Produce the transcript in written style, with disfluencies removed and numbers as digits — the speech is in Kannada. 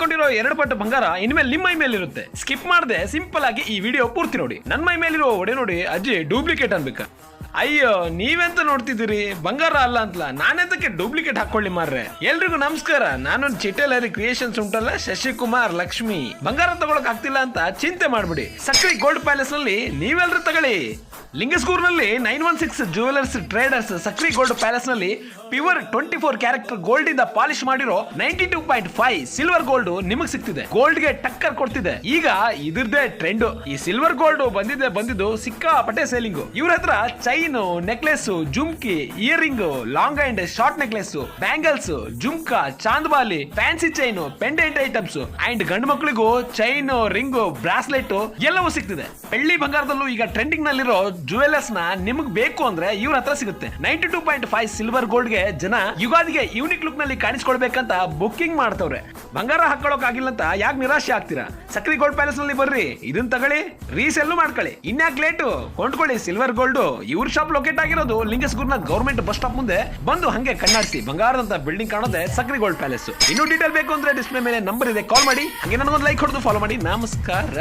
ಹಾಕೊಂಡಿರೋ 2 ಪಟ್ಟು ಬಂಗಾರ ಇನ್ಮೇಲೆ ನಿಮ್ಮ ಮೈ ಮೇಲೆ ಇರುತ್ತೆ. ಸ್ಕಿಪ್ ಮಾಡದೆ ಸಿಂಪಲ್ ಆಗಿ ಈ ವಿಡಿಯೋ ಪೂರ್ತಿ ನೋಡಿ. ನನ್ನ ಮೈ ಮೇಲಿರೋ ಒಡೆ ನೋಡಿ ಅಜ್ಜಿ ಡೂಪ್ಲಿಕೇಟ್ ಅನ್ಬೇಕಾ? ಅಯ್ಯೋ ನೀವೆಂತ ನೋಡ್ತಿದ್ದೀರಿ, ಬಂಗಾರ ಅಲ್ಲ ಅಂತಲ್ಲ, ನಾನೆಂತಕ್ಕೆ ಡೂಪ್ಲಿಕೇಟ್ ಹಾಕೊಳ್ಳಿ ಮಾರ್ರೆ. ಎಲ್ರಿಗೂ ನಮಸ್ಕಾರ, ನಾನೊಂದು ಚಿಟ್ಟೆಲರಿ ಕ್ರಿಯೇಷನ್ಸ್ ಉಂಟಲ್ಲ, ಶಶಿಕುಮಾರ್ ಲಕ್ಷ್ಮಿ. ಬಂಗಾರ ತಗೊಳಕ್ ಆಗ್ತಿಲ್ಲ ಅಂತ ಚಿಂತೆ ಮಾಡ್ಬಿಡಿ, ಸಕ್ರಿ ಗೋಲ್ಡ್ ಪ್ಯಾಲೇಸ್ ನಲ್ಲಿ ನೀವೆಲ್ರೂ ತಗೊಳ್ಳಿ. ಲಿಂಗಸ್ಕೂರ್ನಲ್ಲಿ 916 ಜುವೆಲರ್ಸ್ ಟ್ರೇಡರ್ಸ್ ಸಕ್ರಿ ಗೋಲ್ಡ್ ಪ್ಯಾಲೇಸ್ ನಲ್ಲಿ ಪ್ಯೂರ್ 24 ಕ್ಯಾರೆಕ್ಟರ್ ಗೋಲ್ಡ್ ಇಂದ ಪಾಲಿಶ್ ಮಾಡಿರೋ 92.5 ಸಿಲ್ವರ್ ಗೋಲ್ಡ್ ನಿಮಗೆ ಸಿಗ್ತಿದೆ. ಗೋಲ್ಡ್ ಗೆ ಟಕ್ಕರ್ ಕೊಡ್ತಿದೆ. ಈಗ ಇದ್ರದೇ ಟ್ರೆಂಡ್. ಈ ಸಿಲ್ವರ್ ಗೋಲ್ಡ್ ಬಂದಿದ್ದು ಸಿಕ್ಕಾಪಟ್ಟೆ ಸೇಲಿಂಗ್. ಇವ್ರ ಹತ್ರ ಚೈನ್, ನೆಕ್ಲೆಸ್, ಜುಮ್ಕಿ, earring, long and short necklace, bangles, ಜುಮ್ಕಾ, ಚಾಂದ್ಬಾಲಿ, fancy chain, pendant items and ಗಂಡು ಮಕ್ಕಳಿಗೂ ಚೈನ್, ರಿಂಗ್, ಬ್ರಾಸ್ಲೆಟ್ ಎಲ್ಲವೂ ಸಿಗ್ತಿದೆ. ಬೆಳ್ಳಿ ಬಂಗಾರದಲ್ಲೂ ಈಗ ಟ್ರೆಂಡಿಂಗ್ ನಲ್ಲಿರೋ ಜುವೆಲರ್ಸ್ ನ ನಿಮಗೆ ಬೇಕು ಅಂದ್ರೆ ಇವ್ರ ಹತ್ರ ಸಿಗುತ್ತೆ. 92.5 ಸಿಲ್ವರ್ ಗೋಲ್ಡ್ ಗೆ ಜನ ಯುಗಾದಿಗೆ ಯೂನಿಕ್ ಲುಕ್ ನಲ್ಲಿ ಕಾಣಿಸ್ಕೊಳ್ಬೇಕಂತ ಬುಕ್ಕಿಂಗ್ ಮಾಡ್ತವ್ರೆ. ಬಂಗಾರ ಹಾಕೊಳ್ಳೋಕ್ ಆಗಿಲ್ಲ ಅಂತ ಯಾಕೆ ನಿರಾಶೆ ಆಗ್ತೀರಾ? ಸಕ್ರಿ ಗೋಲ್ಡ್ ಪ್ಯಾಲೇಸ್ ನಲ್ಲಿ ಬರ್ರಿ, ಇದನ್ನ ತಗೊಳ್ಳಿ, ರೀಸೆಲ್ ಮಾಡ್ಕೊಳ್ಳಿ. ಇನ್ಯಾಕ್ ಲೇಟು, ಕೊಂಡ್ಕೊಳ್ಳಿ ಸಿಲ್ವರ್ ಗೋಲ್ಡ್. ಇವ್ರ ಶಾಪ್ ಲೊಕೇಟ್ ಆಗಿರೋದು ಲಿಂಗಸ್ಗೂರ್ನ ಗವರ್ಮೆಂಟ್ ಬಸ್ ಸ್ಟಾಪ್ ಮುಂದೆ. ಬಂದು ಹಂಗೆ ಕಣ್ಣಾಡಿಸಿ, ಬಂಗಾರದಂತ ಬಿಲ್ಡಿಂಗ್ ಕಾಣೋದೆ ಸಕ್ರಿ ಗೋಲ್ಡ್ ಪ್ಯಾಲೇಸ್. ಇನ್ನೂ ಡೀಟೇಲ್ ಬೇಕು ಅಂದ್ರೆ ಡಿಸ್ಪ್ಲೇ ಮೇಲೆ ನಂಬರ್ ಇದೆ, ಕಾಲ್ ಮಾಡಿ. ಹಾಗೆ ನನಗೊಂದು ಲೈಕ್ ಹೊಡೆದು ಫಾಲೋ ಮಾಡಿ. ನಮಸ್ಕಾರ.